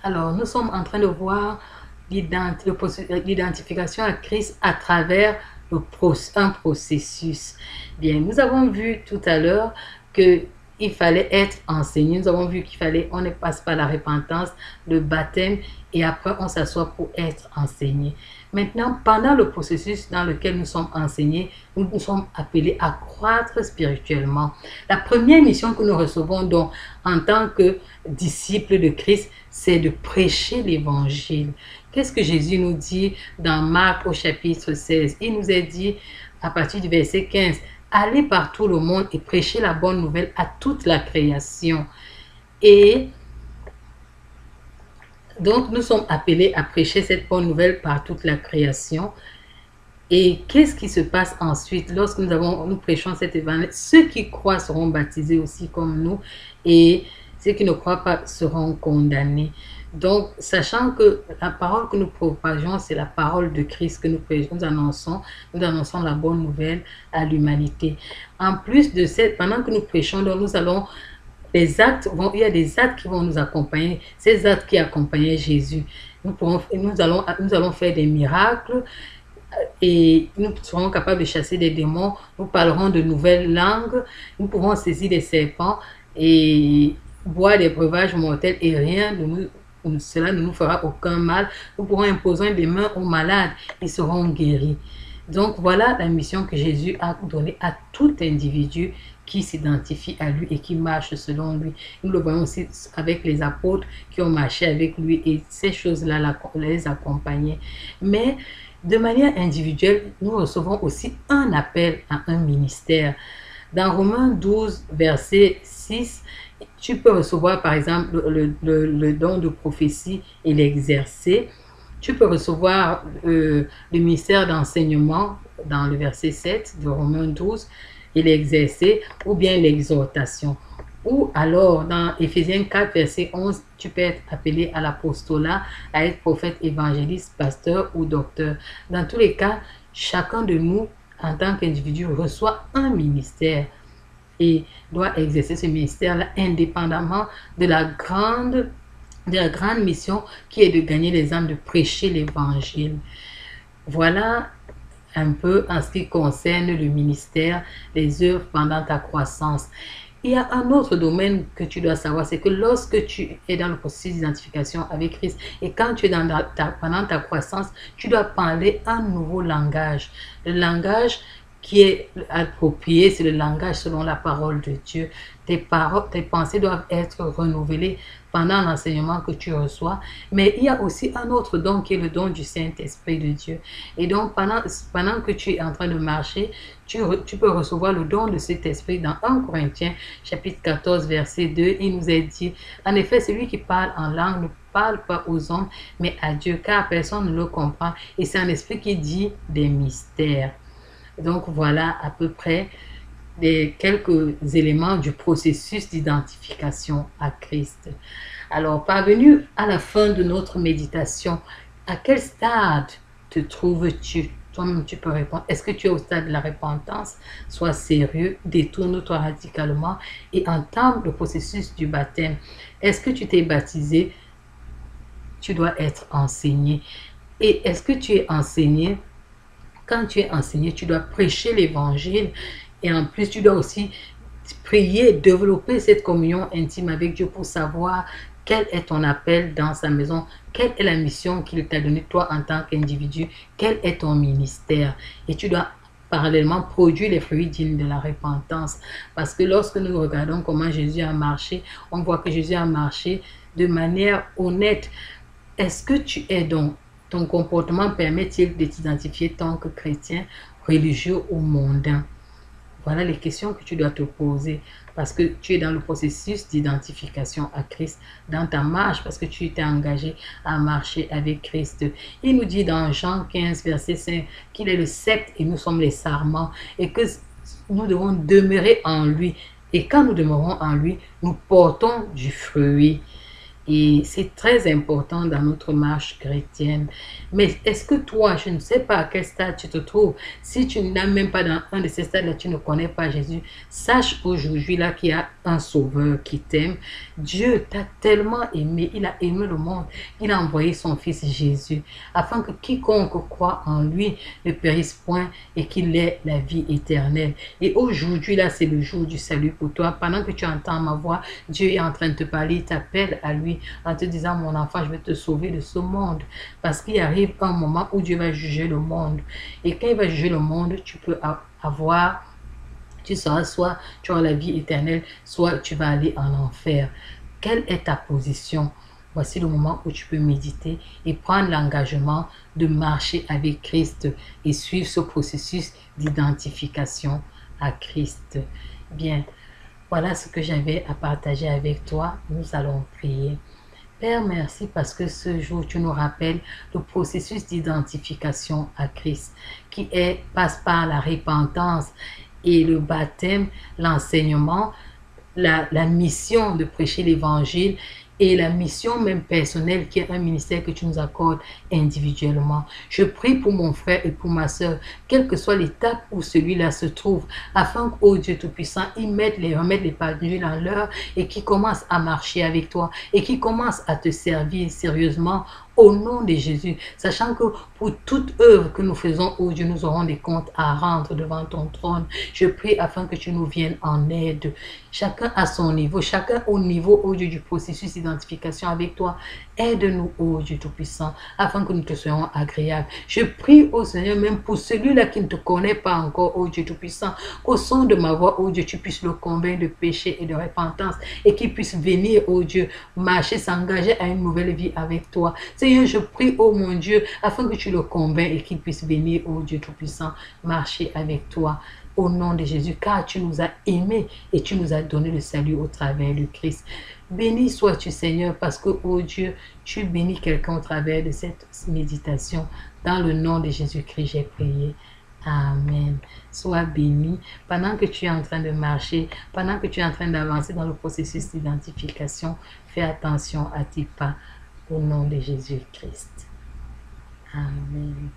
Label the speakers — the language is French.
Speaker 1: Alors, nous sommes en train de voir l'identification à Christ à travers un processus. Bien, nous avons vu tout à l'heure que il fallait être enseigné. Nous avons vu qu'il fallait, on ne passe pas la repentance, le baptême, et après on s'assoit pour être enseigné. Maintenant, pendant le processus dans lequel nous sommes enseignés, nous nous sommes appelés à croître spirituellement. La première mission que nous recevons donc en tant que disciples de Christ, c'est de prêcher l'évangile. Qu'est-ce que Jésus nous dit dans Marc au chapitre 16? Il nous a dit à partir du verset 15, allez par tout le monde et prêchez la bonne nouvelle à toute la création. Et donc, nous sommes appelés à prêcher cette bonne nouvelle par toute la création. Et qu'est-ce qui se passe ensuite lorsque nous prêchons cet évangile? Ceux qui croient seront baptisés aussi comme nous, et ceux qui ne croient pas seront condamnés. Donc, sachant que la parole que nous propageons, c'est la parole de Christ que nous annonçons la bonne nouvelle à l'humanité. En plus de cette, pendant que nous prêchons, donc nous allons, il y a des actes qui vont nous accompagner, ces actes qui accompagnaient Jésus. Nous allons faire des miracles, et nous serons capables de chasser des démons, nous parlerons de nouvelles langues, nous pourrons saisir des serpents et boire des breuvages mortels, et cela ne nous fera aucun mal. Nous pourrons imposer des mains aux malades, ils seront guéris. Donc voilà la mission que Jésus a donnée à tout individu qui s'identifie à lui et qui marche selon lui. Nous le voyons aussi avec les apôtres qui ont marché avec lui, et ces choses-là les accompagnaient. Mais de manière individuelle, nous recevons aussi un appel à un ministère. Dans Romains 12, verset 6, tu peux recevoir par exemple le don de prophétie et l'exercer. Tu peux recevoir le ministère d'enseignement dans le verset 7 de Romains 12 et l'exercer, ou bien l'exhortation. Ou alors, dans Éphésiens 4, verset 11, tu peux être appelé à l'apostolat, à être prophète, évangéliste, pasteur ou docteur. Dans tous les cas, chacun de nous, en tant qu'individu, reçoit un ministère et doit exercer ce ministère-là indépendamment de la grande mission qui est de gagner les âmes, de prêcher l'évangile. Voilà un peu en ce qui concerne le ministère, les œuvres pendant ta croissance. Il y a un autre domaine que tu dois savoir, c'est que lorsque tu es dans le processus d'identification avec Christ et quand tu es pendant ta croissance, tu dois parler un nouveau langage. Le langage qui est approprié, c'est le langage selon la parole de Dieu. Tes pensées doivent être renouvelées pendant l'enseignement que tu reçois. Mais il y a aussi un autre don qui est le don du Saint-Esprit de Dieu. Et donc, pendant que tu es en train de marcher, tu peux recevoir le don de cet esprit. Dans 1 Corinthiens, chapitre 14, verset 2, il nous est dit, en effet, celui qui parle en langue ne parle pas aux hommes, mais à Dieu, car personne ne le comprend. Et c'est un esprit qui dit des mystères. Donc, voilà à peu près quelques éléments du processus d'identification à Christ. Alors, parvenu à la fin de notre méditation, à quel stade te trouves-tu? Toi-même, tu peux répondre. Est-ce que tu es au stade de la repentance? Sois sérieux, détourne-toi radicalement et entame le processus du baptême. Est-ce que tu t'es baptisé? Tu dois être enseigné. Et est-ce que tu es enseigné? Quand tu es enseigné, tu dois prêcher l'évangile, et en plus, tu dois aussi prier, développer cette communion intime avec Dieu pour savoir quel est ton appel dans sa maison, quelle est la mission qu'il t'a donnée toi en tant qu'individu, quel est ton ministère. Et tu dois parallèlement produire les fruits dignes de la repentance. Parce que lorsque nous regardons comment Jésus a marché, on voit que Jésus a marché de manière honnête. Est-ce que tu es donc, ton comportement permet-il de t'identifier tant que chrétien, religieux ou mondain? Voilà les questions que tu dois te poser parce que tu es dans le processus d'identification à Christ, dans ta marche, parce que tu t'es engagé à marcher avec Christ. Il nous dit dans Jean 15, verset 5, qu'il est le sceptre et nous sommes les sarments et que nous devons demeurer en lui. Et quand nous demeurons en lui, nous portons du fruit. Et c'est très important dans notre marche chrétienne. Mais est-ce que toi, je ne sais pas à quel stade tu te trouves, si tu n'as même pas dans un de ces stades-là, tu ne connais pas Jésus, sache aujourd'hui là qu'il y a un sauveur qui t'aime. Dieu t'a tellement aimé, il a aimé le monde, il a envoyé son fils Jésus, afin que quiconque croit en lui ne périsse point et qu'il ait la vie éternelle. Et aujourd'hui là, c'est le jour du salut pour toi. Pendant que tu entends ma voix, Dieu est en train de te parler, il t'appelle à lui en te disant, mon enfant, je vais te sauver de ce monde. Parce qu'il arrive un moment où Dieu va juger le monde. Et quand il va juger le monde, tu peux avoir, tu seras soit tu auras la vie éternelle, soit tu vas aller en enfer. Quelle est ta position? Voici le moment où tu peux méditer et prendre l'engagement de marcher avec Christ et suivre ce processus d'identification à Christ. Bien, voilà ce que j'avais à partager avec toi. Nous allons prier. Père, merci parce que ce jour, tu nous rappelles le processus d'identification à Christ passe par la repentance et le baptême, l'enseignement, la mission de prêcher l'évangile et la mission même personnelle qui est un ministère que tu nous accordes individuellement. Je prie pour mon frère et pour ma soeur, quelle que soit l'étape où celui-là se trouve, afin qu'au Dieu Tout-Puissant, ils remettent les pendules en l'heure et qu'ils commencent à marcher avec toi et qu'ils commencent à te servir sérieusement au nom de Jésus, sachant que pour toute œuvre que nous faisons, oh Dieu, nous aurons des comptes à rendre devant ton trône. Je prie afin que tu nous viennes en aide, chacun à son niveau, chacun au niveau, oh Dieu, du processus d'identification avec toi. Aide-nous, oh Dieu Tout-Puissant, afin que nous te soyons agréables. Je prie, oh Seigneur, même pour celui-là qui ne te connaît pas encore, oh Dieu Tout-Puissant, qu'au son de ma voix, oh Dieu, tu puisses le convaincre de péché et de repentance et qu'il puisse venir, oh Dieu, marcher, s'engager à une nouvelle vie avec toi. Seigneur, je prie, oh mon Dieu, afin que tu le convainques et qu'il puisse venir, oh Dieu Tout-Puissant, marcher avec toi. Au nom de Jésus, car tu nous as aimés et tu nous as donné le salut au travers du Christ. Béni sois-tu, Seigneur, parce que, oh Dieu, tu bénis quelqu'un au travers de cette méditation. Dans le nom de Jésus-Christ, j'ai prié. Amen. Sois béni pendant que tu es en train de marcher, pendant que tu es en train d'avancer dans le processus d'identification. Fais attention à tes pas au nom de Jésus-Christ. Amen.